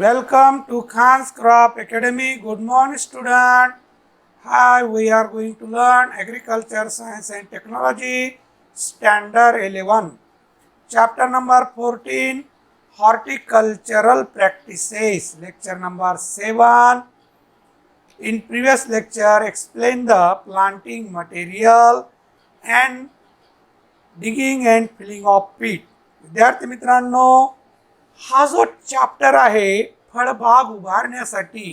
Welcome to Khan's Crop Academy. Good morning, student. Hi, we are going to learn Agriculture, Science and Technology, Standard 11, Chapter number 14, Horticultural Practices, Lecture number 7. In previous lecture, explain the planting material and digging and filling of pit. विद्यार्थी मित्रांनो, हा जो chapter आहे फळबाग उभारण्यासाठी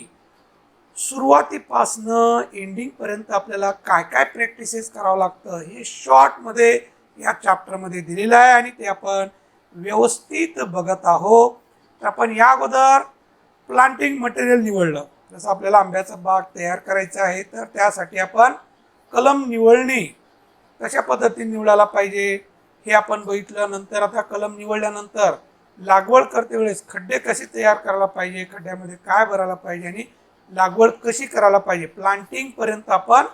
सुरुवातीपासनं ending पर्यंत आपल्याला काय काय प्रॅक्टिसेस करावं लागतं हे शॉर्ट मध्ये या चॅप्टर मध्ये दिलेलं आहे आणि ते आपण व्यवस्थित बघत आहोत. तर आपण या अगोदर प्लांटिंग मटेरियल निवडलं. जसं आपल्याला आंब्याचा बाग तयार करायचा आहे तर त्यासाठी आपण कलम निवडणे कशा पद्धतीने निवडायला पाहिजे हे आपण बघितलं. नंतर आता कलम निवडल्यानंतर लागवड करते वेळेस खड्डे कसे तयार करायला पाहिजे, खड्ड्यामध्ये काय भरायला पाहिजे आणि लागवड कशी करायला पाहिजे प्लांटिंग पर्यंत आपण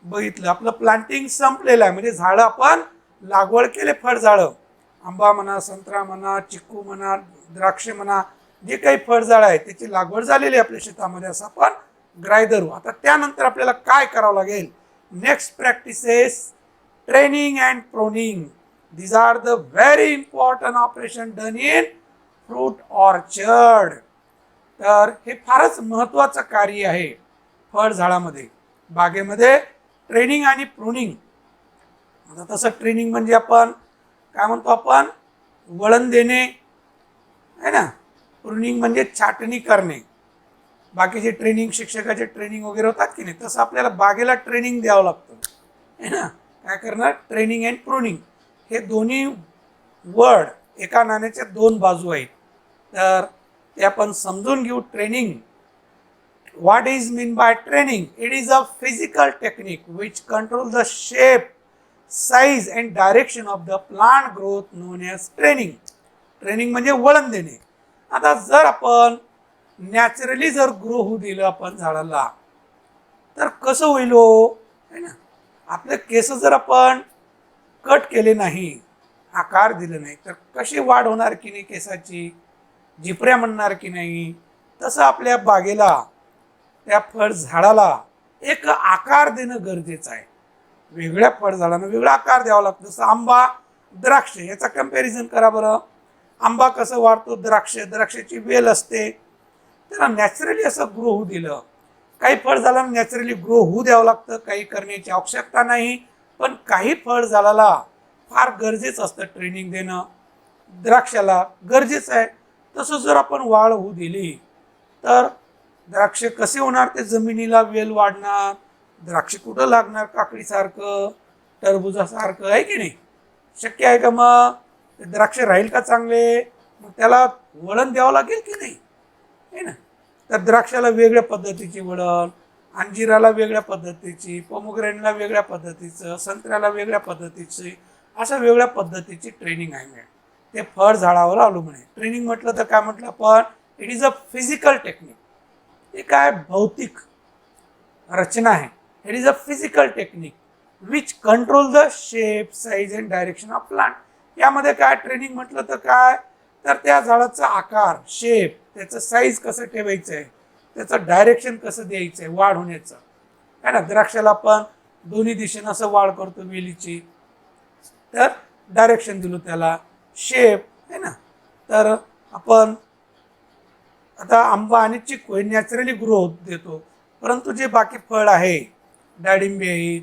बघितलं. आपलं प्लांटिंग संपलेलं आहे म्हणजे झाडं आपण लागवड केले, फळझाडं आंबा म्हणा, संत्रा म्हणा, चिक्कू म्हणा, द्राक्ष म्हणा, जे काही फळझाडं आहे त्याची लागवड झालेली आहे आपल्या शेतामध्ये असं आपण गृहीत धरू. आता त्यानंतर आपल्याला काय करावं लागेल, next practices training and pruning. These are the very important operation done in fruit orchard. तर हे फारच महत्त्वाचं कार्य आहे फळझाडामध्ये, बागेमध्ये ट्रेनिंग आणि प्रूनिंग. आता तसं ट्रेनिंग म्हणजे आपण काय म्हणतो, आपण वळण देणे आहे ना. प्रूनिंग म्हणजे छाटणी करणे. बाकीचे ट्रेनिंग शिक्षकाचे ट्रेनिंग वगैरे होतात की नाही, तसं आपल्याला बागेला ट्रेनिंग द्यावं लागतं आहे ना. काय करणार, ट्रेनिंग अँड प्रूनिंग हे दोन्ही वर्ड एका नाण्याच्या दोन बाजू आहेत. तर ते आपण समजून घेऊ. Training, what is mean by training? It is a physical technique which control the shape, size and direction of the plant growth known as training. Training म्हणजे वळण देणे. आता जर आपण नॅचरली जर ग्रो होऊ दिलं आपण झाडाला तर कसं होईल हो, है ना. आपले केस जर आपण कट केले नाही, आकार दिले नाही तर कशी वाढ होणार की नाही केसाची, झिपऱ्या म्हणणार की नाही. तसं आपल्या बागेला, त्या फळझाडाला एक आकार देणं गरजेचं आहे. वेगळ्या फळझाडांना वेगळा आकार द्यावा लागतो. जसं आंबा, द्राक्ष याचा कंपॅरिझन करा बरं. आंबा कसं वाढतो, द्राक्षाची वेल असते, त्याला नॅचरली असं ग्रो होऊ दिलं. काही फळझाडांना नॅचरली ग्रो होऊ द्यावं लागतं, काही करण्याची आवश्यकता नाही. पण काही फळझाडाला फार गरजेचं असतं ट्रेनिंग देणं, द्राक्षाला गरजेचं आहे. तसं जर आपण वाढ होऊ दिली तर द्राक्ष कसे होणार, ते जमिनीला वेल वाढणार. द्राक्ष कुठं लागणार, काकडीसारखं, टरबुजासारखं आहे की नाही. शक्य आहे का मग? द्राक्ष राहील का चांगले? मग त्याला वळण द्यावं लागेल की नाही, आहे ना. तर द्राक्षाला वेगळ्या पद्धतीची वळण, अंजिराला वेगळ्या पद्धतीची, पोमोग्रेनेटला वेगळ्या पद्धतीचं, संत्र्याला वेगळ्या पद्धतीची, अशा वेगळ्या पद्धतीची ट्रेनिंग आहे. ते फळ झाडावर अवलंबून आहे. ट्रेनिंग म्हटलं तर काय म्हटलं आपण, it is a physical technique. हे काय भौतिक रचना आहे. It is a physical technique which control the shape, size and direction of plant. यामध्ये काय ट्रेनिंग म्हटलं तर काय, तर त्या झाडाचा आकार, शेप, त्याचं साईज कसं ठेवायचं आहे, त्याचं डायरेक्शन कसं द्यायचं आहे वाढ होण्याचं, आहे ना. द्राक्षाला आपण दोन्ही दिशेनं असं वाढ करतो वेलीची, तर डायरेक्शन दिलं त्याला, शेप आहे ना. तर आपण आता आंबा आणि चिक्कू हे नॅचरली ग्रोथ देतो. परंतु जे बाकी फळ आहे, डाळिंबे आहेत,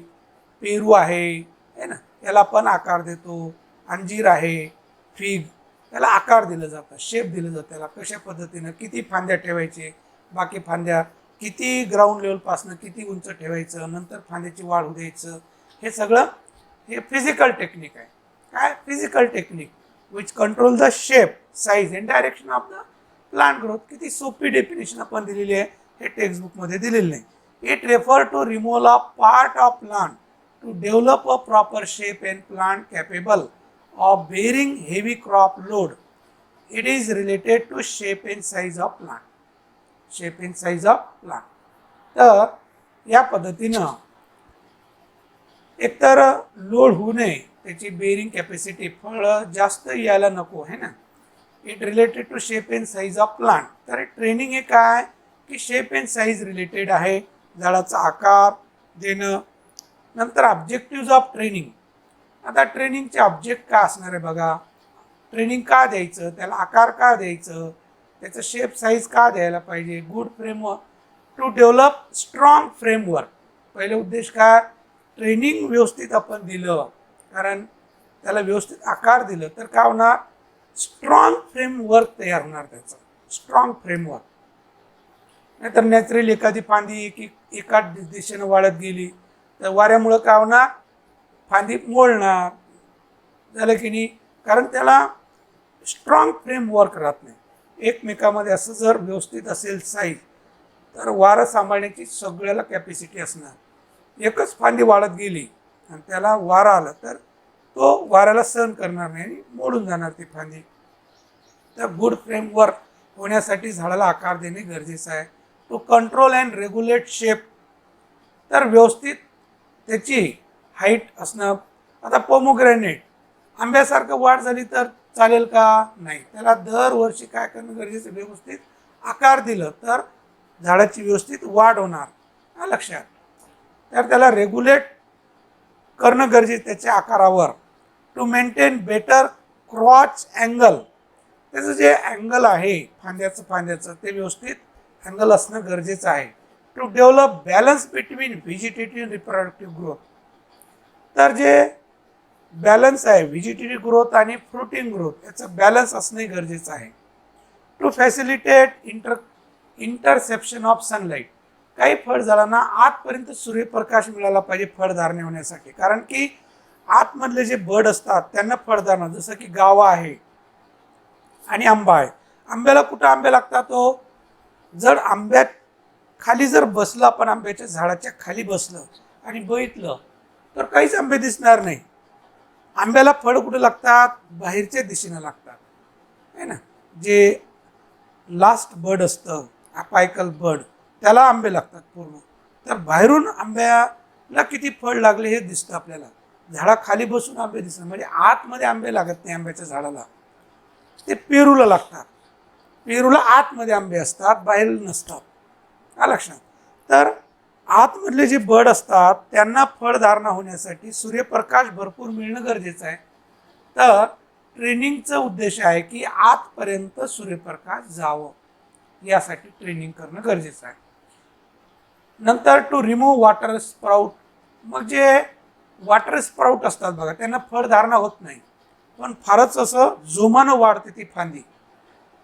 पेरू आहे ना, याला आपण आकार देतो. अंजीर आहे, फिग, त्याला आकार दिलं जातं, शेप दिलं जातं. त्याला कशा पद्धतीनं किती फांद्या ठेवायचे, बाकी फांद्या किती ग्राउंड लेवलपासनं किती उंच ठेवायचं, नंतर फांद्याची वाढ होऊ द्यायचं, हे सगळं हे फिजिकल टेक्निक आहे. काय physical technique which control the shape, size and direction of the plant growth. किती सोपी डेफिनेशन आपण दिलेली आहे, हे टेक्स्टबुकमध्ये दिलेलं नाही. It refer to removal of part of plant to develop a proper shape and plant capable of bearing heavy crop load. It is related to shape and size of plant. Shape and size of plant. तर या पद्धतीनं एकतर load होऊ नये, त्याची bearing capacity, फळ जास्त यायला नको, है ना. It related to shape and size of plant. तर ट्रेनिंग हे काय की शेप अँड साईज रिलेटेड आहे, झाडाचा आकार देणं. नंतर ऑब्जेक्टिव्ज ऑफ ट्रेनिंग. आता ट्रेनिंगचे ऑब्जेक्ट काय असणार आहे बघा. ट्रेनिंग का द्यायचं, त्याला आकार का द्यायचं, त्याचं शेप साईज का द्यायला पाहिजे. Good framework to develop strong framework. पहिले उद्देश काय, ट्रेनिंग व्यवस्थित आपण दिलं, कारण त्याला व्यवस्थित आकार दिलं तर काय होणार, स्ट्रॉंग फ्रेमवर्क तयार होणार त्याचं, स्ट्रॉंग फ्रेमवर्क. नाहीतर नॅचरली एखादी फांदी एका दिशेनं वाढत गेली तर वाऱ्यामुळं काय होणार, फांदी मोडणार, झालं की नाही, कारण त्याला स्ट्रॉंग फ्रेमवर्क राहत नाही. एकमेकामध्ये असं जर व्यवस्थित असेल साईज तर वारं सांभाळण्याची सगळ्याला कॅपॅसिटी असणार. एकच फांदी वाढत गेली आणि त्याला वारा आला तर तो वाऱ्याला सहन करणार नाही आणि मोडून जाणार ती फांदी. तर गुड फ्रेमवर्क होण्यासाठी झाडाला आकार देणे गरजेचं आहे. To control and regulate shape. तर व्यवस्थित त्याची हाईट असणं. आता पोमोग्रॅनेट आंब्यासारखं वाढ झाली तर चालेल का, नाही. त्याला दरवर्षी काय करणं गरजेचं, व्यवस्थित आकार दिलं तर झाडाची व्यवस्थित वाढ होणार, लक्षात. तर त्याला रेग्युलेट करणं गरजेचं त्याच्या आकारावर. To maintain better crotch angle. त्याचं जे अँगल आहे फांद्याचं ते व्यवस्थित अँगल असणं गरजेचं आहे. To develop balance between vegetative reproductive growth. तर जे बॅलन्स आहे व्हेजिटेटिव्ह ग्रोथ आणि फ्रुटिंग ग्रोथ याचं बॅलन्स असणे गरजेचं आहे. To facilitate interception of sunlight. काही फळझाडांना आतपर्यंत सूर्यप्रकाश मिळाला पाहिजे फळधारणे होण्यासाठी, कारण की आतमधले जे बड असतात त्यांना फळधारणा, जसं की गावा आहे आणि आंबा आहे. आंब्याला कुठं आंबे लागतात, तो जर आंब्यात खाली जर बसलं, आपण आंब्याच्या झाडाच्या खाली बसलं आणि बघितलं तर काहीच आंबे दिसणार नाही. आंब्याला फळ कुठं लागतात, बाहेरच्या दिशेनं लागतात, आहे ना. जे लास्ट बड असतं अपायकल बड त्याला आंबे लागतात पूर्ण. तर बाहेरून आंब्याला किती फळ लागले हे दिसतं आपल्याला. झाडा खाली बसून आंबे दिसतात, म्हणजे आतमध्ये आंबे लागत नाही आंब्याच्या झाडाला. ते पेरूला लागतात. पेरूला आतमध्ये आंबे असतात, बाहेर नसतात, लक्षात. तर आतमधले जे बड असतात त्यांना फळधारणा होण्यासाठी सूर्यप्रकाश भरपूर मिळणं गरजेचं आहे. तर ट्रेनिंगचा उद्देश आहे की आतपर्यंत सूर्यप्रकाश जावं, यासाठी ट्रेनिंग करणं गरजेचं आहे. नंतर टू रिमूव्ह वॉटर स्प्राउट. मग जे वॉटर स्प्राउट असतात बघा, त्यांना फळधारणा होत नाही, पण फारच असं जोमानं वाढते ती फांदी,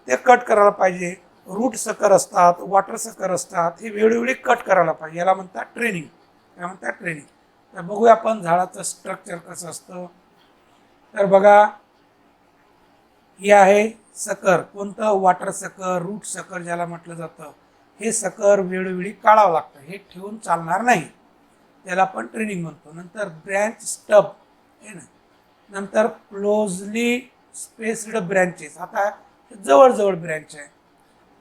ते कट करायला पाहिजे. रूट सकर असतात, वॉटर सकर असतात, हे वेळोवेळी कट करायला पाहिजे. याला म्हणतात ट्रेनिंग. काय म्हणतात, ट्रेनिंग. तर बघूया आपण झाडाचं स्ट्रक्चर कसं असतं. तर बघा, हे आहे सकर. कोणतं, वॉटर सकर, रूट सकर ज्याला म्हटलं जातं. हे सकर वेळोवेळी काढावं लागतं, हे ठेवून चालणार नाही, त्याला आपण ट्रेनिंग म्हणतो. नंतर ब्रँच स्टब आहे ना. नंतर क्लोजली स्पेस्ड ब्रँचेस. आता जवळजवळ ब्रँच आहे,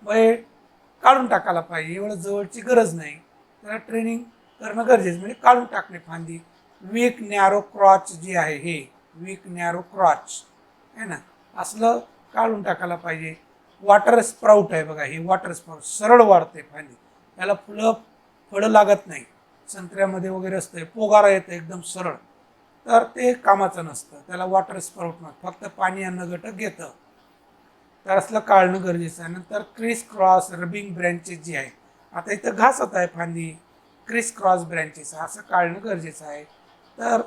मग काढून टाकायला पाहिजे, एवढं जवळची गरज नाही, त्याला ट्रेनिंग करणं गरजेचं, म्हणजे काढून टाकणे फांदी. वीक नॅरो क्रॉच जी आहे, हे वीक नॅरो क्रॉच आहे ना, असलं काढून टाकायला पाहिजे. वॉटर स्प्राउट आहे बघा, हे वॉटर स्प्राउट सरळ वाढते फांदी, त्याला फळं लागत नाही. संत्र्यामध्ये वगैरे असतं पोगारा येतं एकदम सरळ, तर ते कामाचं नसतं, त्याला वॉटर स्प्राउट फक्त पाणी अन्न घटक घेतं. तर असलं काढणं गरजेचं आहे. नंतर क्रिस क्रॉस रबिंग ब्रँचेस जी आहे, आता इथं घासत आहे फांदी, क्रिस क्रॉस ब्रँचेस असं काढणं गरजेचं आहे. तर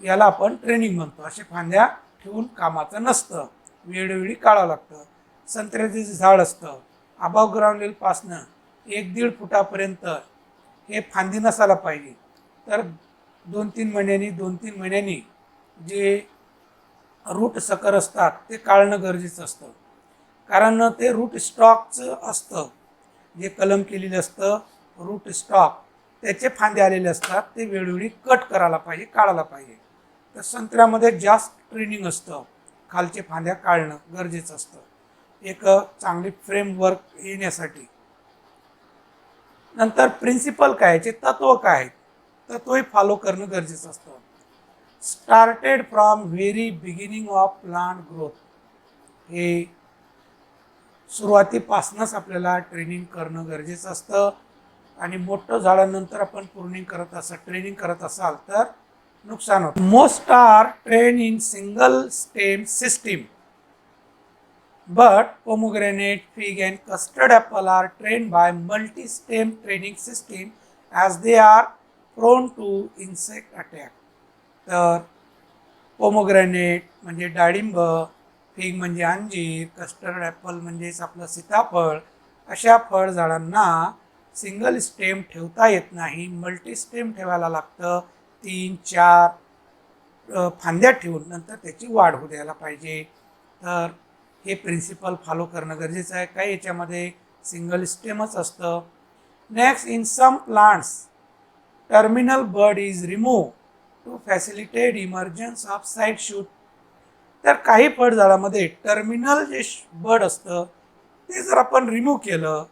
याला आपण ट्रेनिंग म्हणतो. असे फांद्या ठेवून कामाचं नसतं, वेळोवेळी काढावं लागतं. संत्र्याचं जे झाड असतं अबाव ग्राउंड लेवलपासनं 1-1.5 फुटापर्यंत हे फांदी नसायला पाहिजे. तर 2-3 महिन्यांनी जे रूट सकर असतात ते काढणं गरजेचं असतं, कारण ते रूट स्टॉकचं असतं, जे कलम केलेलं असतं रूट स्टॉक, त्याचे फांदे आलेले असतात, ते वेळोवेळी कट करायला पाहिजे, काढायला पाहिजे. तर संत्र्यामध्ये जास्त ट्रेनिंग असतं, खालचे फांद्या काढणं गरजेचं असतं एक चांगली फ्रेमवर्क येण्यासाठी. नंतर प्रिन्सिपल काय, याचे तत्व काय आहेत, तत्वही फॉलो करणं गरजेचं असतं. Started from very beginning of plant growth. हे सुरुवातीपासूनच आपल्याला ट्रेनिंग करणं गरजेचं असतं आणि मोठं झाल्यानंतर आपण ट्रेनिंग करत असाल तर नुकसान होतं. Most are train in single stem system but pomegranate, fig and custard apple are trained by multi-stem training system as they are prone to insect attack. तर पोमोग्रॅनेट म्हणजे डाळिंब, फिग म्हणजे अंजीर, कस्टर्ड ॲपल म्हणजेच आपलं सीताफळ, अशा फळझाडांना सिंगल स्टेम ठेवता येत नाही, मल्टी स्टेम ठेवायला लागतं. 3-4 फांद्या ठेवून नंतर त्याची वाढ होऊ द्यायला पाहिजे. तर हे प्रिन्सिपल फॉलो करणं गरजेचं आहे. काही याच्यामध्ये सिंगल स्टेमच असतं. Next, in some plants terminal bud is remove to facilitate emergence of side shoot. तर काही फळझाडामध्ये टर्मिनल जे बड असतं ते जर आपण रिमूव्ह केलं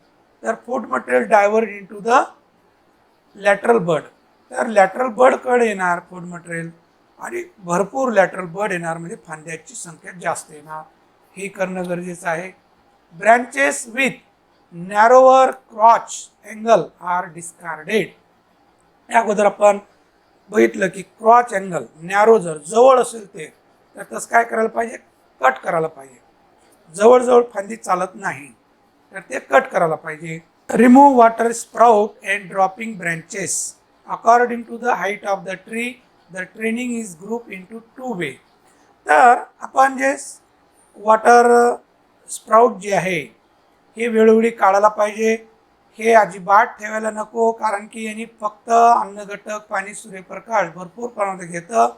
तर food material divert in to the lateral bud. तर लॅटरल बडकडे येणार फूड मटेरियल आणि भरपूर लॅटरल बड येणार, म्हणजे फांद्याची संख्या जास्त येणार. हे करणं गरजेचं आहे. Branches with narrower crotch angle are discarded. या अगोदर आपण बघितलं की क्रॉच अँगल नॅरो जर जवळ असेल ते तर तसं काय करायला पाहिजे, कट करायला पाहिजे. जवळजवळ फांदी चालत नाही तर ते कट करायला पाहिजे. Remove water sprout and dropping branches according to the height of the tree. The training is group in to 2 way. तर आपण जे वॉटर स्प्राउट जे आहे हे वेळोवेळी काढायला पाहिजे. हे अजिबात ठेवायला नको, कारण की यांनी फक्त अन्नघटक, पाणी, सूर्यप्रकाश भरपूर प्रमाणात घेतं,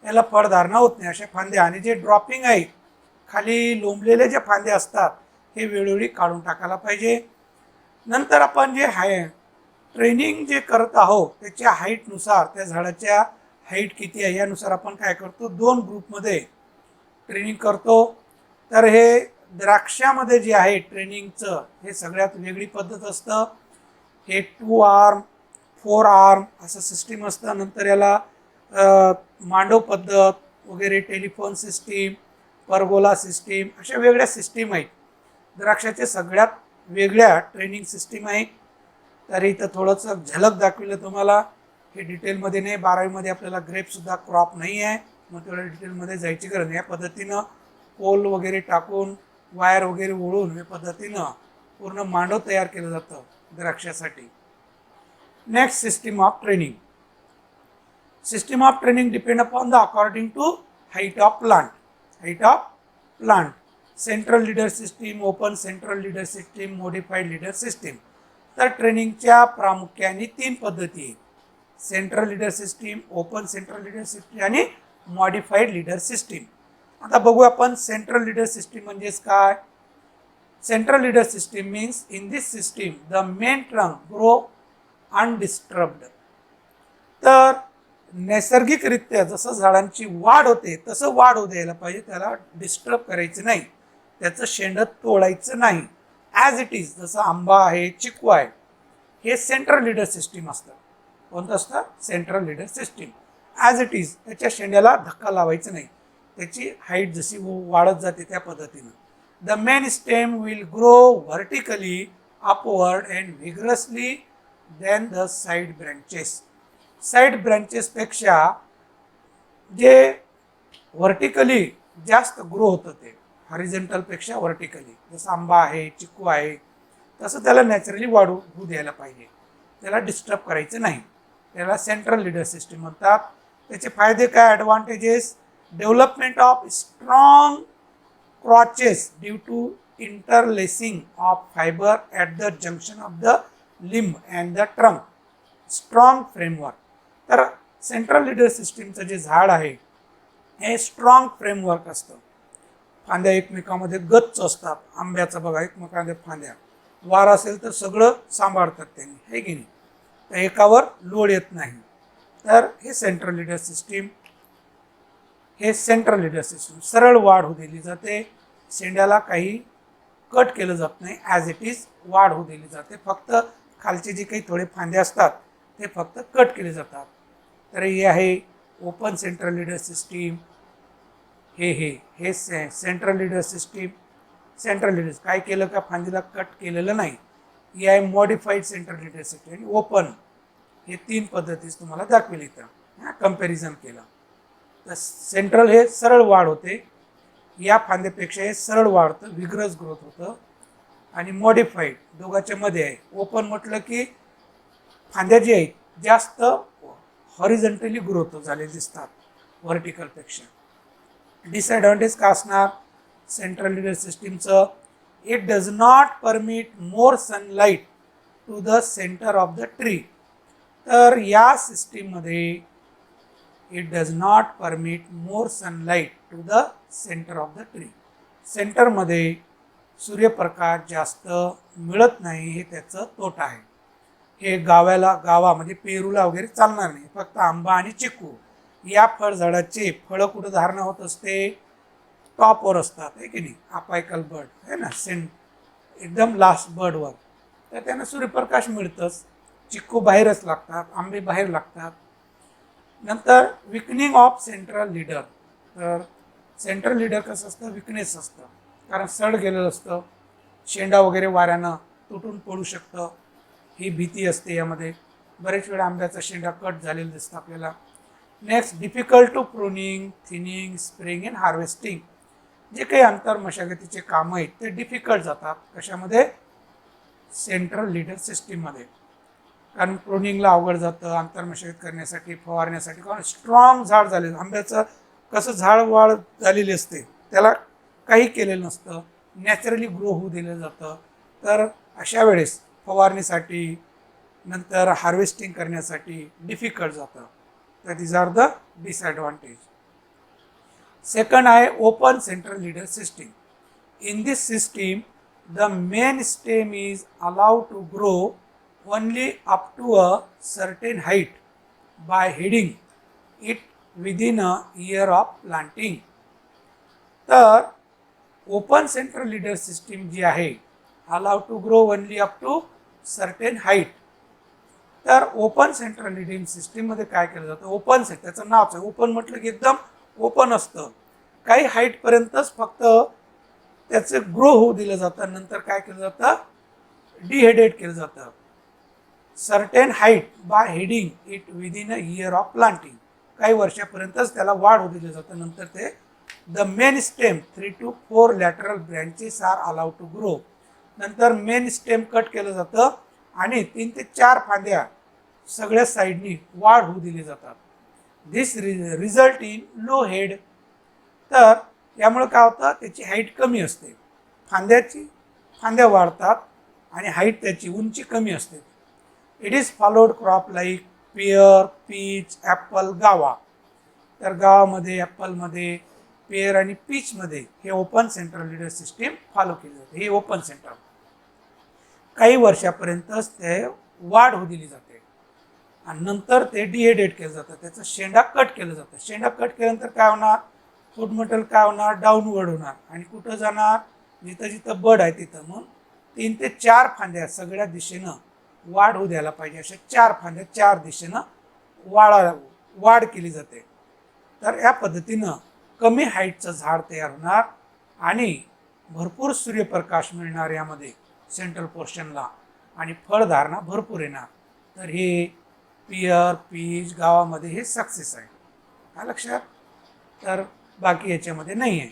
याला फळधारणा होत नाही अशा फांद्या. आणि जे ड्रॉपिंग आहे खाली लोंबलेले जे फांदे असतात हे वेळोवेळी काढून टाकायला पाहिजे. नंतर आपण जे ट्रेनिंग जे करत आहोत त्याच्या हाईटनुसार, त्या झाडाच्या हाईट किती आहे यानुसार आपण काय करतो, 2 ग्रुपमध्ये ट्रेनिंग करतो. तर हे द्राक्षामध्ये जे आहे ट्रेनिंगचं हे सगळ्यात वेगळी पद्धत असतं. हे 2 आर्म 4 आर्म असं सिस्टीम असतं. नंतर याला मांडव पद्धत वगैरे, टेलिफोन सिस्टीम, परगोला सिस्टीम, अशा वेगळ्या सिस्टीम आहेत. द्राक्षाचे सगळ्यात वेगळ्या ट्रेनिंग सिस्टीम आहे. तर इथं थोडंसं झलक दाखविलं तुम्हाला. हे डिटेलमध्ये नाही, 12वीमध्ये आपल्याला ग्रेपसुद्धा क्रॉप नाही आहे, मग तेवढ्या डिटेलमध्ये जायची गरज नाही. या पद्धतीनं पोल वगैरे टाकून, वायर वगैरे ओढून या पद्धतीनं पूर्ण मांडव तयार केलं जातं द्राक्षासाठी. Next, system of training. System of training depend upon the according to height of plant. Height of plant, central leader system, open central leader system, modified leader system. तर ट्रेनिंगच्या प्रामुख्याने 3 पद्धती आहेत: central leader system, open central leader system आणि modified leader system. आता बघू आपण central leader system म्हणजेच काय. Central leader system means in this system the main trunk grow undisturbed. तर नैसर्गिकरित्या जसं झाडांची वाढ होते तसं वाढ होऊ द्यायला पाहिजे, त्याला डिस्टर्ब करायचं नाही, त्याचं शेंड तोडायचं नाही. ॲज इट इज, जसं आंबा आहे, चिकू आहे, हे सेंट्रल लीडर सिस्टीम असतं. कोणतं असतं, central leader system. As it is, त्याच्या शेंड्याला धक्का लावायचं नाही, त्याची हाईट जशी वाढत जाते त्या पद्धतीनं. The main stem will grow vertically upward and vigorously then the side branches. Side ब्रँचेसपेक्षा जे व्हर्टिकली जास्त ग्रो होतं ते हॉरिझॉन्टलपेक्षा व्हर्टिकली, जसं आंबा आहे, चिकू आहे, तसं त्याला नॅचरली वाढू द्यायला पाहिजे, त्याला डिस्टर्ब करायचं नाही. त्याला सेंट्रल लीडर सिस्टीम म्हणतात. त्याचे फायदे काय, advantages: development of strong crotches due to interlacing of fibre at the junction of the limb and the trunk. Strong framework. तर सेंट्रल लीडर सिस्टीमचं जे झाड आहे हे स्ट्रॉंग फ्रेमवर्क असतं. फांद्या एकमेकामध्ये गच्च असतात. आंब्याचं बघा, एकमेकांमध्ये फांद्या, वार असेल तर सगळं सांभाळतात त्यांनी, हे की नाही, तर एकावर लोड येत नाही. तर हे सेंट्रल लीडर सिस्टीम. हे सेंट्रल लीडर सिस्टीम सरळ वाढ होऊ दिली जाते, शेंड्याला काही कट केलं जात नाही, ॲज इट इज वाढ होऊ दिली जाते. फक्त खालचे जे काही थोडे फांदे असतात ते फक्त कट केले जातात. तर हे आहे ओपन सेंट्रल लीडर सिस्टीम. हे central leader system. Central leader काय केलं का फांदीला कट केलेलं नाही. ही आहे मॉडिफाईड सेंट्रल लिडर सिस्टीम आणि ओपन. हे 3 पद्धतीस तुम्हाला दाखवेल इथं कंपॅरिझन केलं तर सेंट्रल हे सरळ वाढ होते, या फांद्यापेक्षा हे सरळ वाढतं, विग्रस ग्रोथ होतं. आणि मॉडिफाईड दोघांच्या मध्ये आहे. ओपन म्हटलं की फांद्या जी आहेत जास्त हॉरिझॉन्टली ग्रोथ झाले दिसतात व्हर्टिकलपेक्षा. डिसएडव्हान्टेज का असणार सेंट्रल लिडर सिस्टीमचं, it does not permit more sunlight to the centre of the tree. तर या सिस्टीममध्ये it does not permit more sunlight to the centre of the tree. सेंटरमध्ये सूर्यप्रकाश जास्त मिळत नाही, हे त्याचं तोटा आहे. हे गावामध्ये पेरूला वगैरे चालणार नाही. फक्त आंबा आणि चिकू या फळझाडाचे फळं कुठं धारणा होत असते, टॉपवर असतात आहे की नाही, अपायकल बर्ड आहे ना, एकदम लास्ट बर्डवर. तर त्यांना सूर्यप्रकाश मिळतंच. चिक्कू बाहेरच लागतात, आंबे बाहेर लागतात. नंतर विकनिंग ऑफ सेंट्रल लिडर. तर सेंट्रल लिडर कसं असतं, विकनेस असतं, कारण सड गेलेलं असतं, शेंडा वगैरे वाऱ्यानं तुटून पडू शकतं, ही भीती असते यामध्ये. बरेच वेळा आंब्याचा शेंडा कट झालेला दिसतं आपल्याला. Next difficult to pruning, thinning, spring and harvesting. जे काही अंतर मशागतीचे कामं आहेत ते डिफिकल्ट जातात कशामध्ये, सेंट्रल लिडर सिस्टीममध्ये. कारण प्रूनिंगला अवघड जातं, अंतर मशागत करण्यासाठी, फवारण्यासाठी. कारण स्ट्रॉंग झाड झालेलं, आंब्याचं कसं झाड वाढ झालेली असते, त्याला काही केलेलं नसतं, नॅचरली ग्रो होऊ दिलं जातं. तर अशा वेळेस फवारणीसाठी नंतर हार्वेस्टिंग करण्यासाठी डिफिकल्ट जातं. तर these are the disadvantage. Second आहे open central leader system. In this system the main stem is allowed to grow only up to a certain height by heading it within a year of planting. तर open central leader system जी आहे, allowed to grow only up to certain height. तर open central leading सिस्टीममध्ये काय केलं जातं, open त्याचं नावच आहे, ओपन म्हटलं की एकदम ओपन असतं, काही हाईटपर्यंतच फक्त त्याचं ग्रो होऊ दिलं जातं. नंतर काय केलं जातं, डिहेडेड केलं जातं. Certain height by heading it within a year of planting. काही वर्षापर्यंतच त्याला वाढ होऊ दिलं जातं. नंतर ते the main stem 3 to 4 lateral branches are allowed to grow. नंतर मेन स्टेम कट केलं जातं आणि 3 ते 4 फांद्या सगळ्या साईडनी वाढ होऊ दिली जातात. दिस रिझल्ट इन लो हेड. तर यामुळे काय होतं, त्याची हाईट कमी असते, फांद्या वाढतात आणि हाईट त्याची उंची कमी असते. It is followed crop like pear, peach, apple, guava. तर गावामध्ये, ॲपलमध्ये, पेयर आणि पीचमध्ये हे open central leader system follow केली जाते. हे ओपन सेंटर काही वर्षापर्यंतच ते वाढ होऊ दिली जाते आणि नंतर ते डिहेडेड केलं जातं, त्याचं शेंडा कट केलं जातं. शेंडा कट केल्यानंतर काय होणार, फूड मटेरियल काय होणार, डाऊनवर्ड होणार आणि कुठं जाणार, जिथं जिथं बड आहे तिथं. मग 3 ते 4 फांद्या सगळ्या दिशेनं वाढ होऊ द्यायला पाहिजे. अशा 4 फांद्या 4 दिशेनं वाढ केली जाते. तर या पद्धतीनं कमी हाईटचं झाड तयार होणार आणि भरपूर सूर्यप्रकाश मिळणार यामध्ये सेंट्रल पोर्शनला आणि फळधारणा भरपूर येणार. तर हे पियर, पीच, गावामध्ये हे सक्सेस आहे, हा लक्षात. तर बाकी याच्यामध्ये नाही आहे.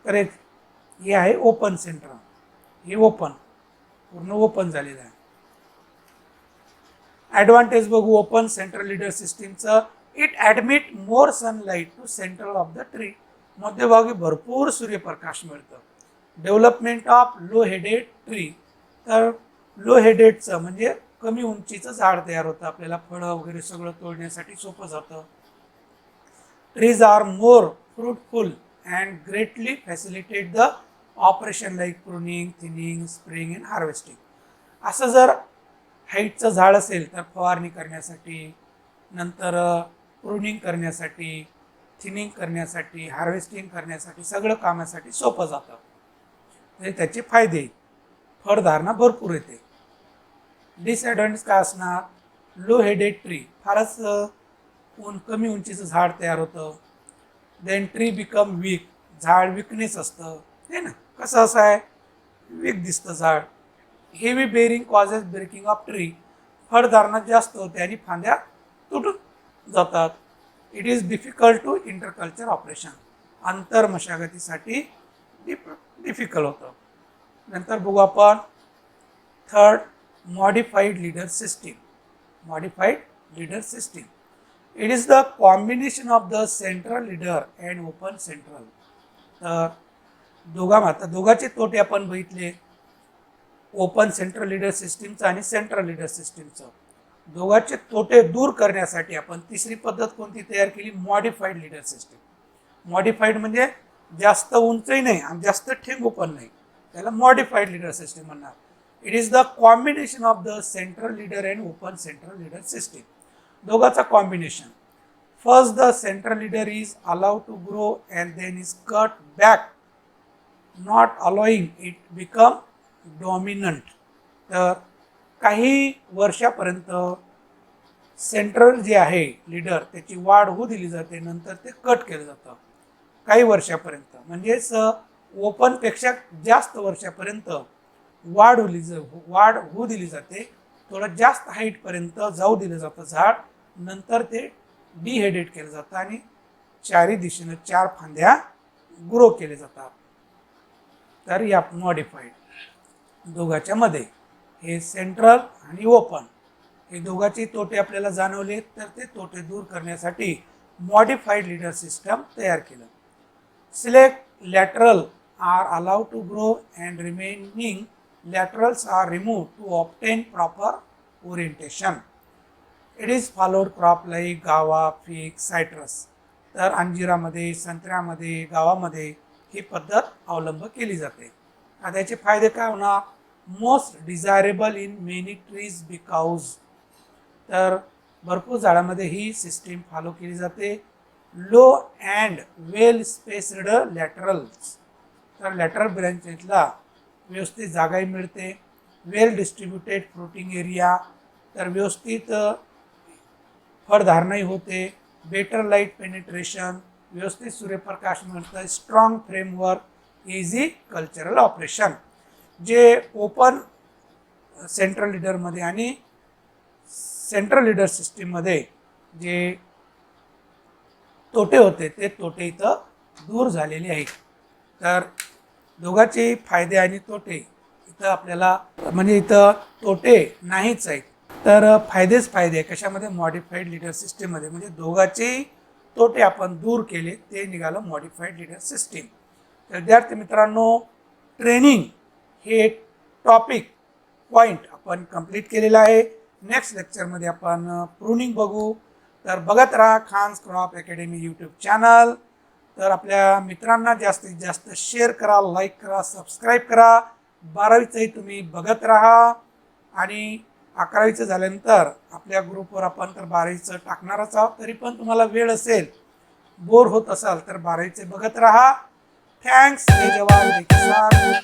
तर हे आहे ओपन सेंटर, हे ओपन पूर्ण ओपन झालेलं आहे. ॲडव्हान्टेज बघू ओपन सेंट्रल लीडर सिस्टीमचं. It admit more sunlight to central of the tree. मध्यभागी भरपूर सूर्यप्रकाश मिळतं. Development of low headed tree. तर लो हेडेडचं म्हणजे कमी उंचीचं झाड तयार होतं, आपल्याला फळं वगैरे सगळं तोडण्यासाठी सोपं जातं. Trees are more fruitful and greatly facilitate the operation like pruning, thinning, spring and harvesting. असं जर हाईटचं झाड असेल तर फवारणी करण्यासाठी, नंतर प्रूनिंग करण्यासाठी, थिनिंग करण्यासाठी, हार्वेस्टिंग करण्यासाठी सगळं कामासाठी सोपं जातं. म्हणजे त्याचे फायदे, फळधारणा भरपूर येते. डिसएडव्हान्टेज काय असणार, लो हेडेड ट्री, फारच कमी उंचीचं झाड तयार होतं. देन ट्री बिकम वीक, झाड विकनेस असतं. हे ना कसं असं आहे, वीक दिसतं झाड. Heavy bearing causes breaking of tree, फळधारणा जास्त होते आणि फांद्या तुटून जातात. It is difficult to interculture operation, आंतर मशागतीसाठी डिफिकल्ट होतं. नंतर बघू आपण third, modified leader system. Modified leader system, it is the combination of the central leader and open central. तर दोघाचे तोटे आपण बघितले, ओपन सेंट्रल लीडर सिस्टीमचं आणि सेंट्रल लीडर सिस्टीमचं. दोघांचे तोटे दूर करण्यासाठी आपण तिसरी पद्धत कोणती तयार केली, मॉडिफाईड लीडर सिस्टीम. मॉडिफाईड म्हणजे जास्त उंचही नाही आणि जास्त ठेंगू पण नाही, त्याला मॉडिफाईड लीडर सिस्टीम म्हणणार. It is the combination of the central leader and open central leader system. दोघांचा combination. First, the central leader is allowed to grow and then is cut back, not allowing it become dominant. तर काही वर्षापर्यंत central जे आहे leader त्याची वाढ होऊ दिली जाते, नंतर ते कट केलं जातं काही वर्षापर्यंत. म्हणजेच ओपनपेक्षा जास्त वर्षापर्यंत वाढ होऊ दिली जाते, थोडं जास्त हाईटपर्यंत जाऊ दिलं जातं झाड, नंतर ते डिहेडेड केलं जातं आणि चारी दिशेनं 4 फांद्या ग्रो केले जातात. तर या मॉडिफाईड दोघाच्या मध्ये हे सेंट्रल आणि ओपन हे दोघांचे तोटे आपल्याला जाणवले, तर ते तोटे दूर करण्यासाठी मॉडिफाईड लीडर सिस्टम तयार केलं. Select lateral are allowed to grow and remaining laterals are remove to obtain proper orientation. It is followed crop like guava, fig, citrus. तर अंजिरामध्ये, संत्र्यामध्ये, गावामध्ये ही पद्धत अवलंब केली जाते. आता त्याचे फायदे काय होणार, most desirable in many trees because. तर भरपूर झाडामध्ये ही सिस्टीम फॉलो केली जाते. लो अँड वेल स्पेस्ड लॅटरल्स, तर लॅटरल ब्रँचेसला व्यवस्थित जागाही मिळते. वेल डिस्ट्रीब्युटेड फ्रुटिंग एरिया, तर व्यवस्थित फळधारणाही होते. बेटर लाईट पेनिट्रेशन, व्यवस्थित सूर्यप्रकाश मिळतं. Strong framework, easy cultural operation. जे ओपन सेंट्रल लीडरमध्ये आणि सेंट्रल लीडर सिस्टीममध्ये जे तोटे होते ते तोटे इथं दूर झालेले आहेत. तर दोघांचे फायदे आणि तोटे इथं आपल्याला, म्हणजे इथं तोटे नाहीच आहेत, तर फायदेच फायदे कशामध्ये, मॉडिफाईड लीडर सिस्टीममध्ये. म्हणजे दोघांचे तोटे आपण दूर केले, ते निघालं मॉडिफाईड लीडर सिस्टीम. तर विद्यार्थी मित्रांनो, ट्रेनिंग हे टॉपिक पॉईंट आपण कंप्लीट केलेला आहे. नेक्स्ट लेक्चरमध्ये आपण प्रूनिंग बघू. तर बघत राहा Khan's crop academy YouTube channel. तर आपल्या मित्रांना जास्तीत जास्त शेअर करा, लाईक करा, सबस्क्राईब करा. 12वीचंही तुम्ही बघत राहा आणि 11वीचं झाल्यानंतर आपल्या ग्रुपवर आपण तर 12वीचं टाकणारच आहोत. तरी पण तुम्हाला वेळ असेल, बोर होत असाल तर 12वीचे बघत राहा. थँक्स. जय जवान जय किसान.